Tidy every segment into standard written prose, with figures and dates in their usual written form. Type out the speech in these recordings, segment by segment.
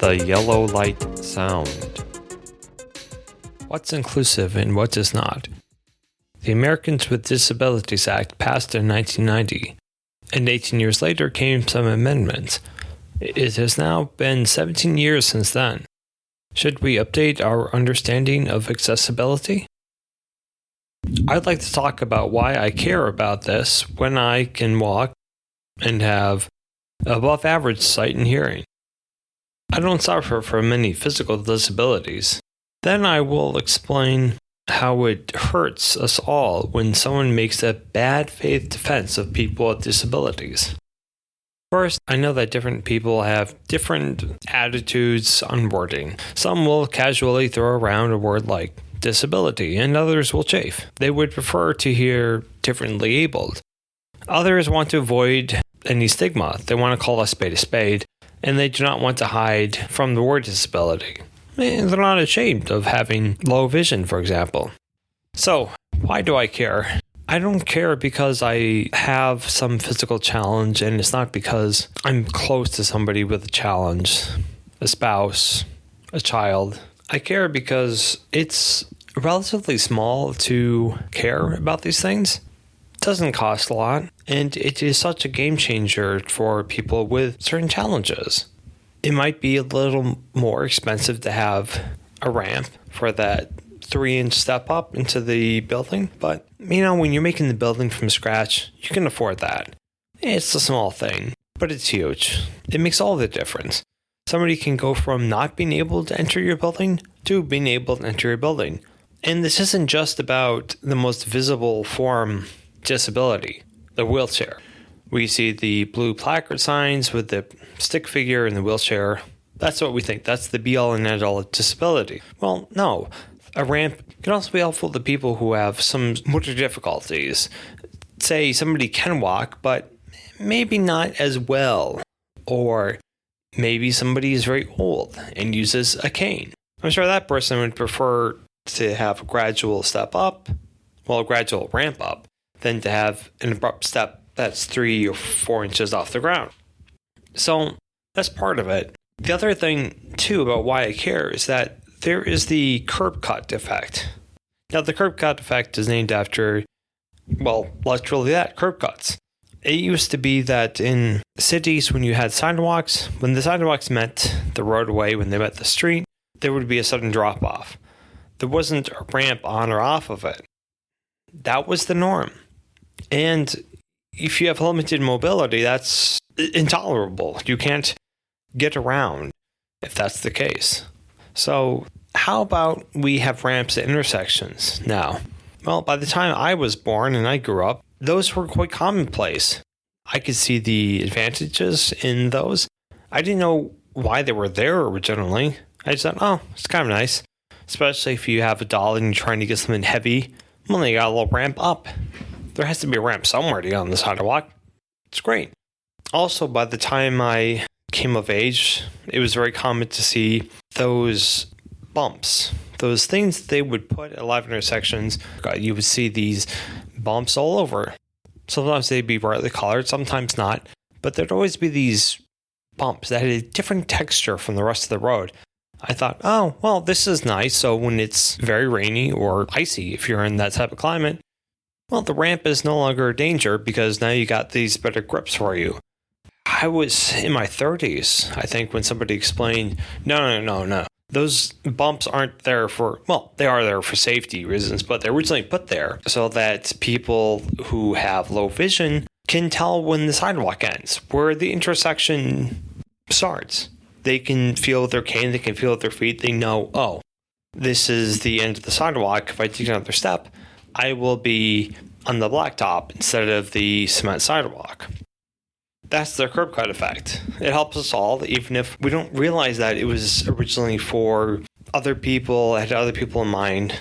The yellow light sound. What's inclusive and what is not? The Americans with Disabilities Act passed in 1990, and 18 years later came some amendments. It has now been 17 years since then. Should we update our understanding of accessibility? I'd like to talk about why I care about this when I can walk and have above average sight and hearing. I don't suffer from many physical disabilities. Then I will explain how it hurts us all when someone makes a bad faith defense of people with disabilities. First, I know that different people have different attitudes on wording. Some will casually throw around a word like disability, and others will chafe. They would prefer to hear differently abled. Others want to avoid any stigma. They want to call a spade, and they do not want to hide from the word disability. They're not ashamed of having low vision, for example. So, why do I care? I don't care because I have some physical challenge, and it's not because I'm close to somebody with a challenge, a spouse, a child. I care because it's relatively small to care about these things. It doesn't cost a lot, and it is such a game changer for people with certain challenges. It might be a little more expensive to have a ramp for that 3-inch step up into the building, but when you're making the building from scratch, you can afford that. It's a small thing, but it's huge. It makes all the difference. Somebody can go from not being able to enter your building to being able to enter your building. And this isn't just about the most visible form disability, the wheelchair. We see the blue placard signs with the stick figure in the wheelchair. That's what we think. That's the be-all and end-all of disability. Well, no. A ramp can also be helpful to people who have some motor difficulties. Say somebody can walk, but maybe not as well. Or maybe somebody is very old and uses a cane. I'm sure that person would prefer to have a gradual gradual ramp up, than to have an abrupt step that's 3 or 4 inches off the ground. So that's part of it. The other thing, too, about why I care is that there is the curb cut effect. Now, the curb cut effect is named after, literally that, curb cuts. It used to be that in cities, when you had sidewalks, when the sidewalks met the roadway, when they met the street, there would be a sudden drop-off. There wasn't a ramp on or off of it. That was the norm. And if you have limited mobility, that's intolerable. You can't get around if that's the case. So how about we have ramps at intersections now? Well, by the time I was born and I grew up, those were quite commonplace. I could see the advantages in those. I didn't know why they were there originally. I just thought, it's kind of nice. Especially if you have a doll and you're trying to get something heavy. Well, you got a little ramp up. There has to be a ramp somewhere to get on the sidewalk. It's great. Also, by the time I came of age, it was very common to see those bumps. Those things they would put at live intersections. You would see these bumps all over. Sometimes they'd be brightly colored, sometimes not. But there'd always be these bumps that had a different texture from the rest of the road. I thought, this is nice. So when it's very rainy or icy, if you're in that type of climate, the ramp is no longer a danger because now you got these better grips for you. I was in my 30s, I think, when somebody explained, no. Those bumps aren't there they are there for safety reasons, but they originally put there so that people who have low vision can tell when the sidewalk ends, where the intersection starts. They can feel with their cane, they can feel with their feet, they know, this is the end of the sidewalk. If I take another step, I will be on the blacktop instead of the cement sidewalk. That's the curb cut effect. It helps us all, even if we don't realize that it was originally for other people, had other people in mind.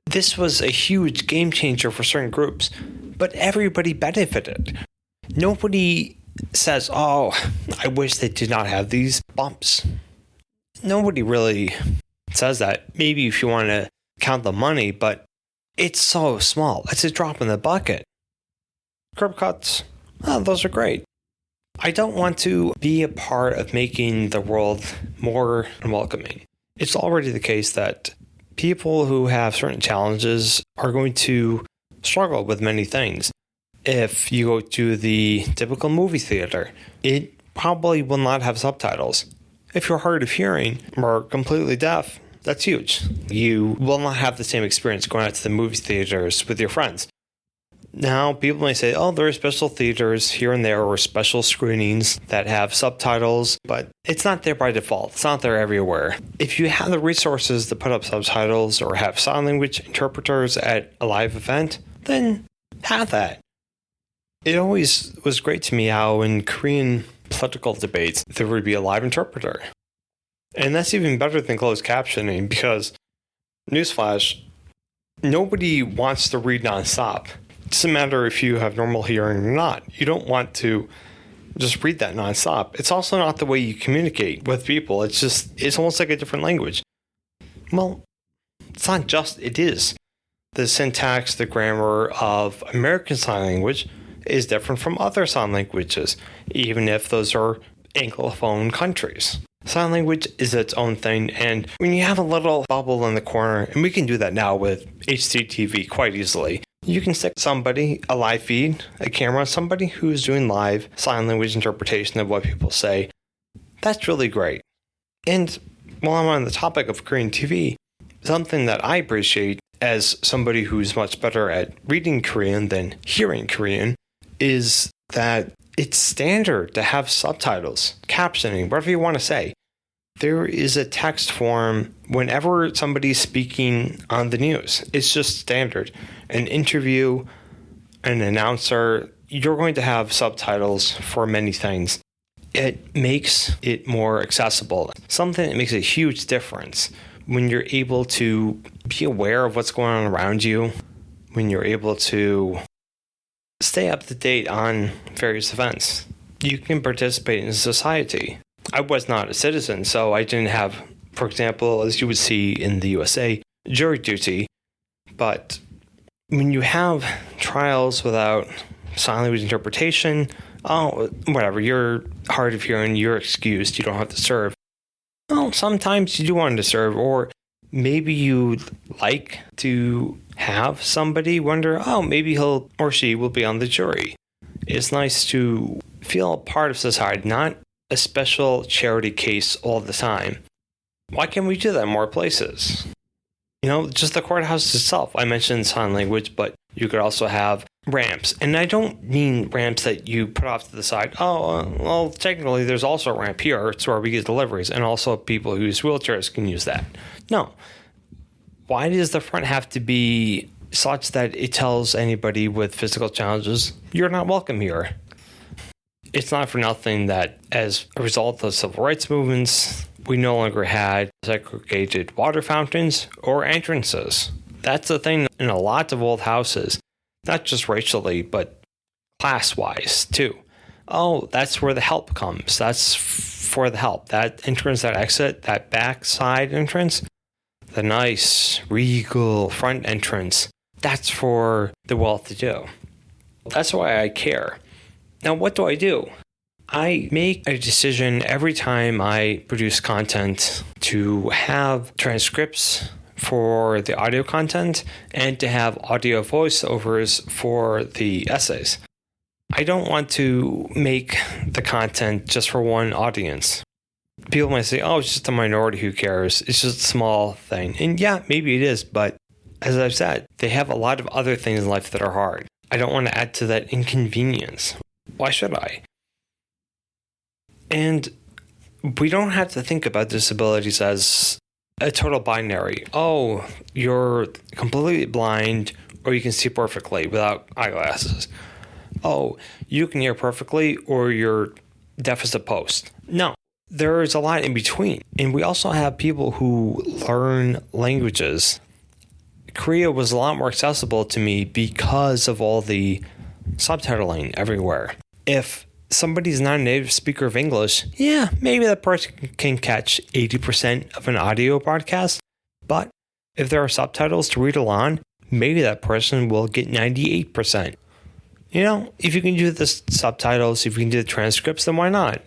This was a huge game changer for certain groups, but everybody benefited. Nobody says, I wish they did not have these bumps. Nobody really says that. Maybe if you want to count the money, but it's so small. It's a drop in the bucket. Curb cuts, those are great. I don't want to be a part of making the world more welcoming. It's already the case that people who have certain challenges are going to struggle with many things. If you go to the typical movie theater, it probably will not have subtitles. If you're hard of hearing or completely deaf, that's huge. You will not have the same experience going out to the movie theaters with your friends. Now, people may say, oh, there are special theaters here and there or special screenings that have subtitles, but it's not there by default. It's not there everywhere. If you have the resources to put up subtitles or have sign language interpreters at a live event, then have that. It always was great to me how in Korean political debates, there would be a live interpreter. And that's even better than closed captioning because, newsflash, nobody wants to read nonstop. It doesn't matter if you have normal hearing or not. You don't want to just read that nonstop. It's also not the way you communicate with people. It's almost like a different language. Well, it's not just, it is. The syntax, the grammar of American Sign Language is different from other sign languages, even if those are Anglophone countries. Sign language is its own thing, and when you have a little bubble in the corner, and we can do that now with HDTV quite easily, you can stick somebody, a live feed, a camera, somebody who's doing live sign language interpretation of what people say. That's really great. And while I'm on the topic of Korean TV, something that I appreciate as somebody who's much better at reading Korean than hearing Korean is that it's standard to have subtitles, captioning, whatever you want to say. There is a text form whenever somebody's speaking on the news. It's just standard. An interview, an announcer, you're going to have subtitles for many things. It makes it more accessible. Something that makes a huge difference when you're able to be aware of what's going on around you, when you're able to stay up to date on various events. You can participate in society. I was not a citizen, so I didn't have, for example, as you would see in the USA, jury duty. But when you have trials without sign language interpretation, whatever, you're hard of hearing, you're excused, you don't have to serve. Well, sometimes you do want to serve, or maybe you'd like to have somebody wonder, maybe he'll or she will be on the jury. It's nice to feel a part of society, not a special charity case all the time. Why can't we do that in more places? Just the courthouse itself. I mentioned sign language, but you could also have ramps. And I don't mean ramps that you put off to the side. Technically, there's also a ramp here. It's where we get deliveries. And also people who use wheelchairs can use that. No. Why does the front have to be such that it tells anybody with physical challenges, you're not welcome here? It's not for nothing that as a result of civil rights movements, we no longer had segregated water fountains or entrances. That's the thing in a lot of old houses, not just racially, but class-wise too. That's where the help comes. That's for the help. That entrance, that exit, that back side entrance, the nice, regal front entrance, that's for the well-to-do. That's why I care. Now, what do? I make a decision every time I produce content to have transcripts for the audio content and to have audio voiceovers for the essays. I don't want to make the content just for one audience. People might say, it's just a minority, who cares? It's just a small thing. And yeah, maybe it is, but as I've said, they have a lot of other things in life that are hard. I don't want to add to that inconvenience. Why should I? And we don't have to think about disabilities as a total binary. You're completely blind, or you can see perfectly without eyeglasses. You can hear perfectly, or you're deaf as a post. No, there's a lot in between. And we also have people who learn languages. Korea was a lot more accessible to me because of all the subtitling everywhere. If somebody's not a native speaker of English, maybe that person can catch 80% of an audio broadcast. But if there are subtitles to read along, maybe that person will get 98%. If you can do the subtitles, if you can do the transcripts, then why not?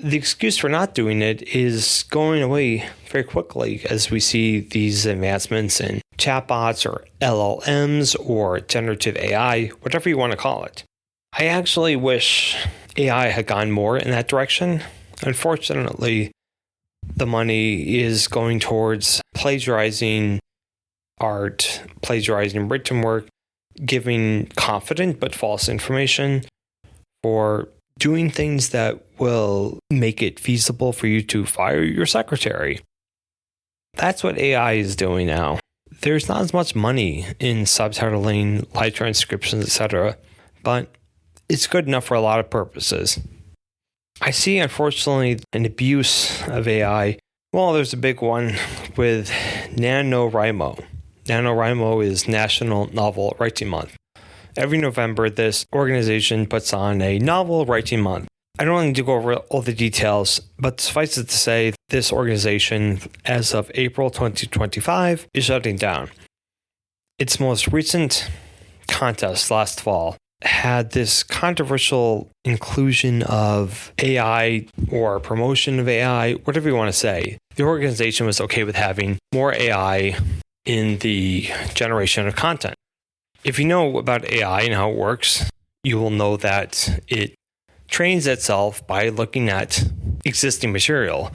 The excuse for not doing it is going away very quickly as we see these advancements in chatbots or LLMs or generative AI, whatever you want to call it. I actually wish AI had gone more in that direction. Unfortunately, the money is going towards plagiarizing art, plagiarizing written work, giving confident but false information, for doing things that will make it feasible for you to fire your secretary. That's what AI is doing now. There's not as much money in subtitling, live transcriptions, etc., but it's good enough for a lot of purposes. I see, unfortunately, an abuse of AI. Well, there's a big one with NaNoWriMo. NaNoWriMo is National Novel Writing Month. Every November, this organization puts on a novel writing month. I don't need to go over all the details, but suffice it to say, this organization, as of April 2025, is shutting down. Its most recent contest last fall had this controversial inclusion of AI or promotion of AI, whatever you want to say. The organization was okay with having more AI in the generation of content. If you know about AI and how it works, you will know that it trains itself by looking at existing material.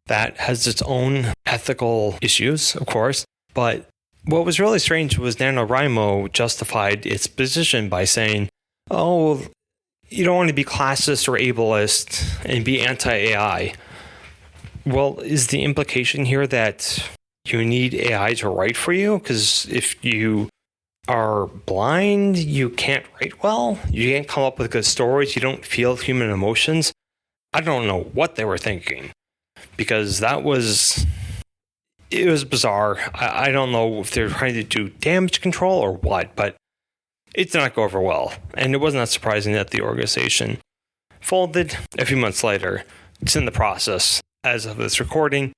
That has its own ethical issues, of course, but what was really strange was NaNoWriMo justified its position by saying, you don't want to be classist or ableist and be anti-AI. Well, is the implication here that you need AI to write for you? Because if you are blind, you can't write well, you can't come up with good stories, you don't feel human emotions. I don't know what they were thinking, because it was bizarre. I don't know if they're trying to do damage control or what, but it did not go over well. And it was not surprising that the organization folded a few months later. It's in the process, as of this recording,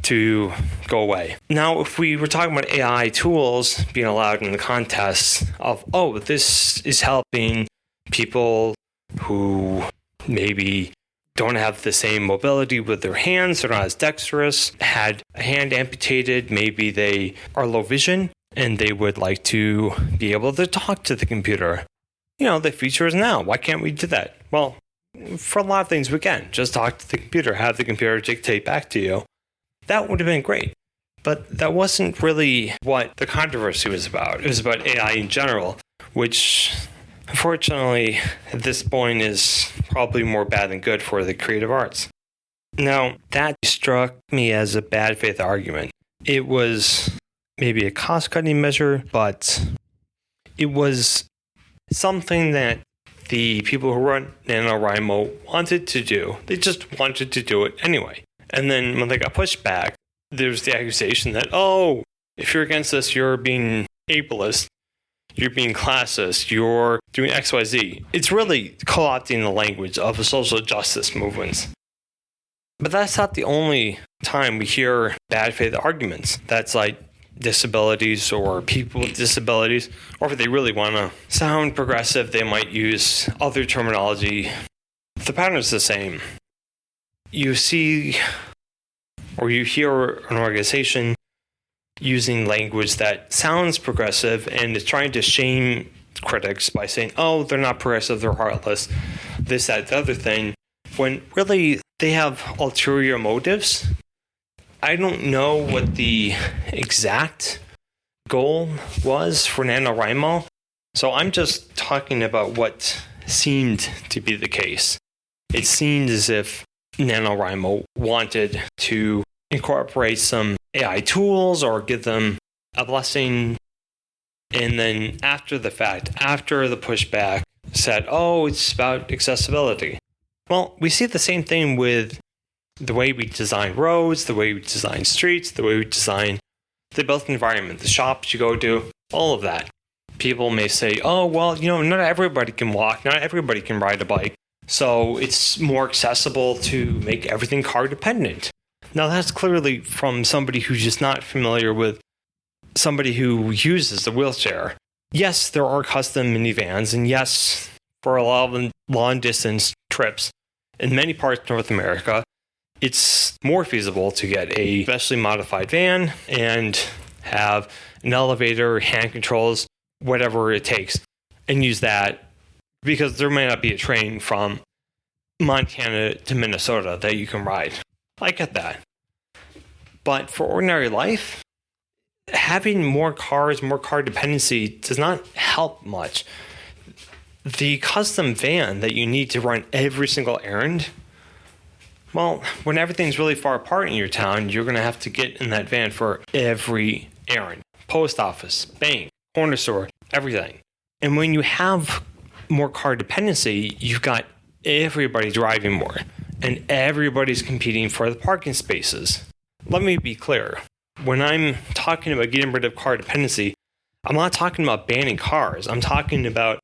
to go away. Now, if we were talking about AI tools being allowed in the contests of, this is helping people who maybe don't have the same mobility with their hands, they're not as dexterous, had a hand amputated, maybe they are low vision, and they would like to be able to talk to the computer. The feature is now. Why can't we do that? Well, for a lot of things we can. Just talk to the computer, have the computer dictate back to you. That would have been great. But that wasn't really what the controversy was about. It was about AI in general, which unfortunately at this point is probably more bad than good for the creative arts. Now, that struck me as a bad faith argument. It was maybe a cost-cutting measure, but it was something that the people who run NaNoWriMo wanted to do. They just wanted to do it anyway. And then when they got pushed back, there's the accusation that, if you're against this, you're being ableist, you're being classist, you're doing XYZ. It's really co-opting the language of the social justice movements. But that's not the only time we hear bad faith arguments. That's like disabilities or people with disabilities, or if they really want to sound progressive, they might use other terminology. The pattern is the same. You see or you hear an organization using language that sounds progressive and is trying to shame critics by saying, they're not progressive, they're heartless, this, that, the other thing, when really they have ulterior motives. I don't know what the exact goal was for NaNoWriMo, so I'm just talking about what seemed to be the case. It seemed as if NaNoWriMo wanted to incorporate some AI tools or give them a blessing, and then after the fact, after the pushback, said, it's about accessibility. Well, we see the same thing with the way we design roads, the way we design streets, the way we design the built environment, the shops you go to, all of that. People may say, not everybody can walk, not everybody can ride a bike, so it's more accessible to make everything car dependent. Now that's clearly from somebody who's just not familiar with somebody who uses the wheelchair. yes, there are custom minivans, and yes, for a lot of long distance trips in many parts of North America, it's more feasible to get a specially modified van and have an elevator, hand controls, whatever it takes, and use that, because there may not be a train from Montana to Minnesota that you can ride. I get that. But for ordinary life, having more cars, more car dependency does not help much. The custom van that you need to run every single errand, well, when everything's really far apart in your town, you're going to have to get in that van for every errand. Post office, bank, corner store, everything. And when you have more car dependency, you've got everybody driving more, and everybody's competing for the parking spaces. Let me be clear. When I'm talking about getting rid of car dependency, I'm not talking about banning cars. I'm talking about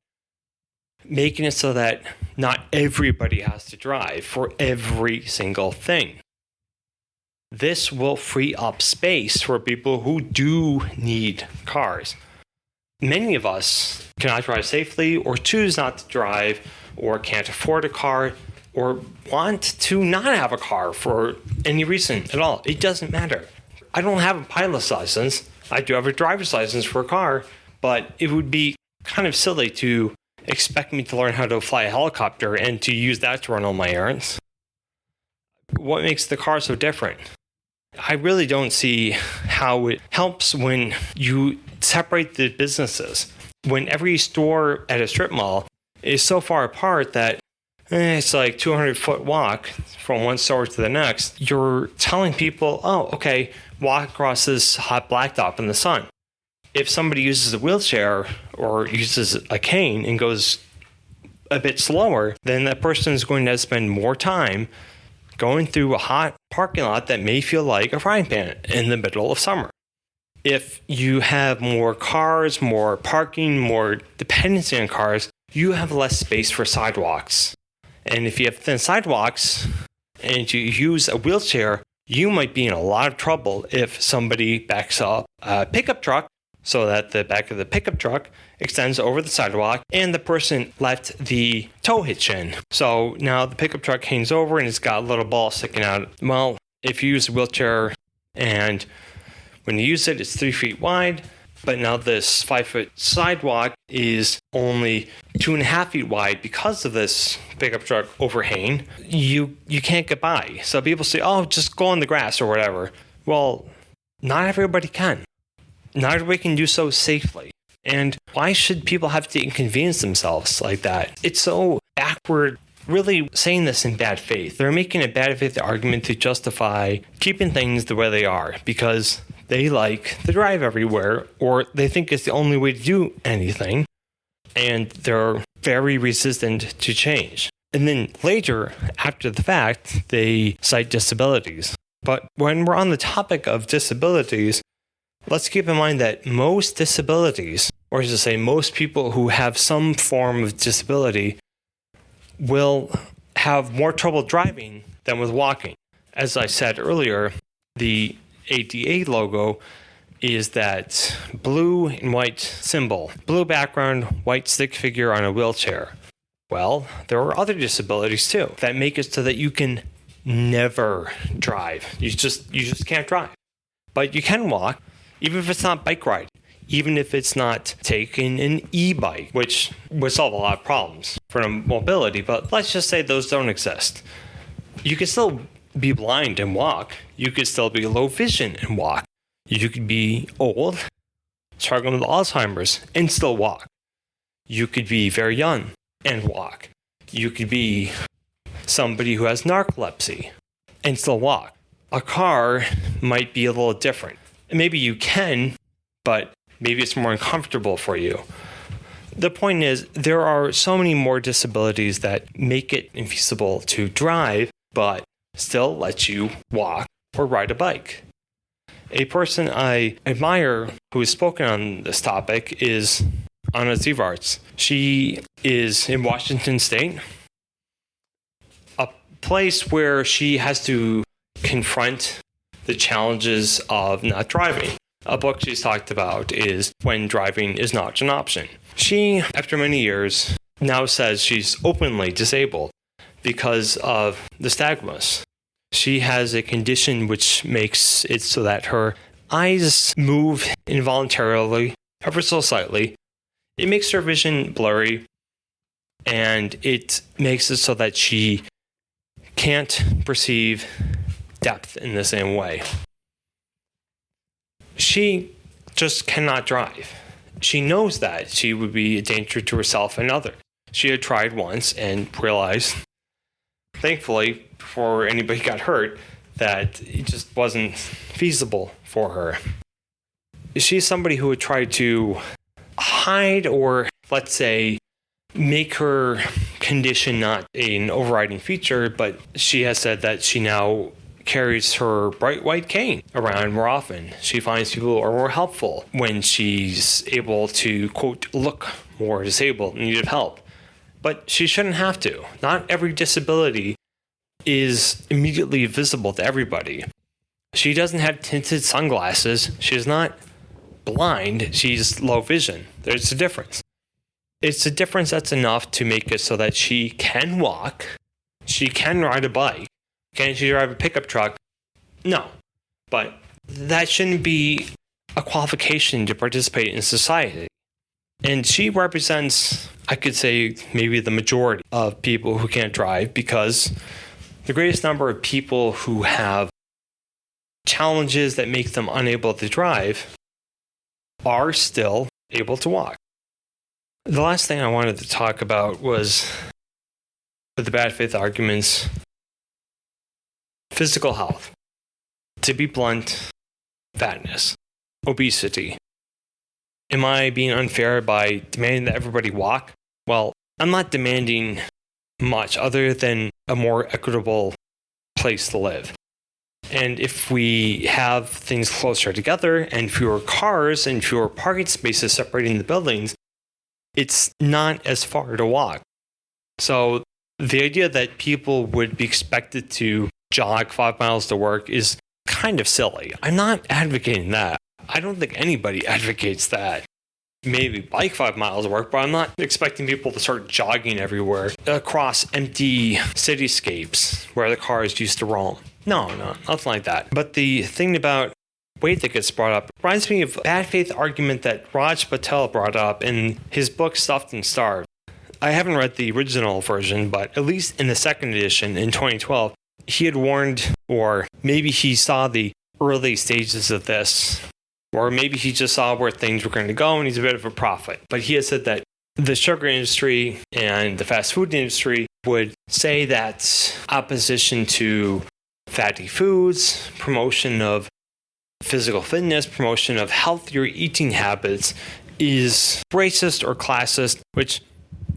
making it so that not everybody has to drive for every single thing. This will free up space for people who do need cars. Many of us cannot drive safely, or choose not to drive, or can't afford a car, or want to not have a car for any reason at all. It doesn't matter. I don't have a pilot's license. I do have a driver's license for a car, but it would be kind of silly to expect me to learn how to fly a helicopter and to use that to run all my errands. What makes the car so different? I really don't see how it helps when you separate the businesses. When every store at a strip mall is so far apart that it's like 200-foot walk from one store to the next, you're telling people, oh, okay, walk across this hot blacktop in the sun. If somebody uses a wheelchair or uses a cane and goes a bit slower, then that person is going to spend more time going through a hot parking lot that may feel like a frying pan in the middle of summer. If you have more cars, more parking, more dependency on cars, you have less space for sidewalks. And if you have thin sidewalks and you use a wheelchair, you might be in a lot of trouble if somebody backs up a pickup truck so that the back of the pickup truck extends over the sidewalk and the person left the tow hitch in. So now the pickup truck hangs over and it's got a little ball sticking out. Well, if you use a wheelchair and when you use it, it's 3 feet wide, but now this 5-foot sidewalk is only 2.5 feet wide because of this pickup truck overhang, you can't get by. So people say, oh, just go on the grass or whatever. Well, not everybody can. Not everybody can do so safely. And why should people have to inconvenience themselves like that? It's so backward, really saying this in bad faith. They're making a bad faith argument to justify keeping things the way they are because they like to drive everywhere, or they think it's the only way to do anything, and they're very resistant to change. And then later, after the fact, they cite disabilities. But when we're on the topic of disabilities, let's keep in mind that most disabilities, or to say most people who have some form of disability, will have more trouble driving than with walking. As I said earlier, the ADA logo is that blue and white symbol, blue background, white stick figure on a wheelchair. Well, there are other disabilities too that make it so that you can never drive. You just can't drive. But you can walk, even if it's not bike ride, even if it's not taking an e-bike, which would solve a lot of problems for mobility, but let's just say those don't exist. You can still be blind and walk. You could still be low vision and walk. You could be old, struggling with Alzheimer's, and still walk. You could be very young and walk. You could be somebody who has narcolepsy and still walk. A car might be a little different. Maybe you can, but maybe it's more uncomfortable for you. The point is, there are so many more disabilities that make it infeasible to drive, but still let you walk or ride a bike. A person I admire who has spoken on this topic is Anna Zivarts. She is in Washington State, a place where she has to confront the challenges of not driving. A book she's talked about is When Driving is Not an Option. She, after many years, now says she's openly disabled because of nystagmus. She has a condition which makes it so that her eyes move involuntarily, ever so slightly. It makes her vision blurry, and it makes it so that she can't perceive depth in the same way. She just cannot drive. She knows that she would be a danger to herself and others. She had tried once and realized, thankfully, before anybody got hurt, that it just wasn't feasible for her. She's somebody who would try to hide or, let's say, make her condition not an overriding feature, but she has said that she now carries her bright white cane around more often. She finds people are more helpful when she's able to, quote, look more disabled and needed help. But she shouldn't have to. Not every disability is immediately visible to everybody. She doesn't have tinted sunglasses. She's not blind. She's low vision. There's a difference. It's a difference that's enough to make it so that she can walk, she can ride a bike. Can she drive a pickup truck? No. But that shouldn't be a qualification to participate in society. And she represents, I could say, maybe the majority of people who can't drive, because the greatest number of people who have challenges that make them unable to drive are still able to walk. The last thing I wanted to talk about was the bad faith arguments. Physical health. To be blunt, fatness, obesity. Am I being unfair by demanding that everybody walk? Well, I'm not demanding much other than a more equitable place to live. And if we have things closer together and fewer cars and fewer parking spaces separating the buildings, it's not as far to walk. So the idea that people would be expected to jog 5 miles to work is kind of silly. I'm not advocating that. I don't think anybody advocates that. Maybe bike 5 miles to work, but I'm not expecting people to start jogging everywhere across empty cityscapes where the cars used to roam. No, nothing like that. But the thing about weight that gets brought up reminds me of a bad faith argument that Raj Patel brought up in his book Stuffed and Starved. I haven't read the original version, but at least in the second edition in 2012, he had warned, or maybe he saw the early stages of this, or maybe he just saw where things were going to go and he's a bit of a prophet. But he had said that the sugar industry and the fast food industry would say that opposition to fatty foods, promotion of physical fitness, promotion of healthier eating habits is racist or classist, which,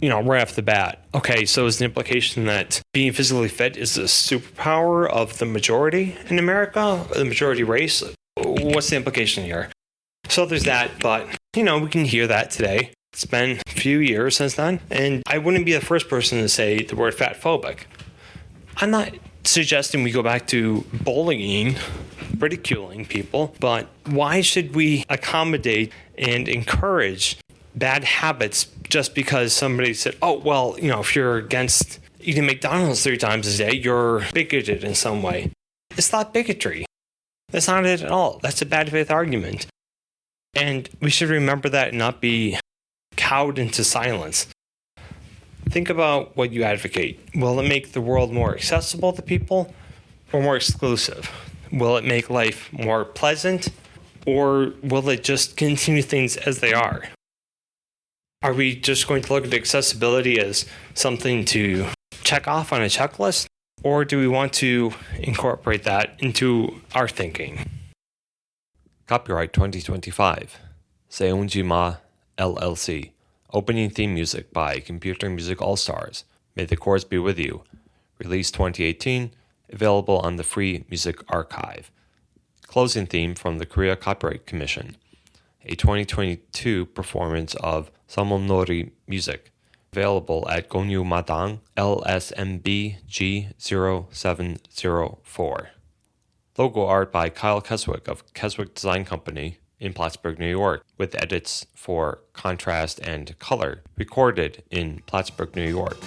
right off the bat. Okay, so is the implication that being physically fit is a superpower of the majority in America, the majority race? What's the implication here? So there's that, but, we can hear that today. It's been a few years since then, and I wouldn't be the first person to say the word fatphobic. I'm not suggesting we go back to bullying, ridiculing people, but why should we accommodate and encourage bad habits just because somebody said, oh, well, if you're against eating McDonald's 3 times a day, you're bigoted in some way. It's not bigotry. That's not it at all. That's a bad faith argument. And we should remember that and not be cowed into silence. Think about what you advocate. Will it make the world more accessible to people or more exclusive? Will it make life more pleasant, or will it just continue things as they are? Are we just going to look at accessibility as something to check off on a checklist, or do we want to incorporate that into our thinking? Copyright 2025. Seunjima LLC. Opening theme music by Computer Music All-Stars. May the chorus be with you. Release 2018. Available on the Free Music Archive. Closing theme from the Korea Copyright Commission. A 2022 performance of Samonori Music. Available at Gonyu Madang LSMB G0704. Logo art by Kyle Keswick of Keswick Design Company. in Plattsburgh, New York, with edits for contrast and color recorded in Plattsburgh, New York.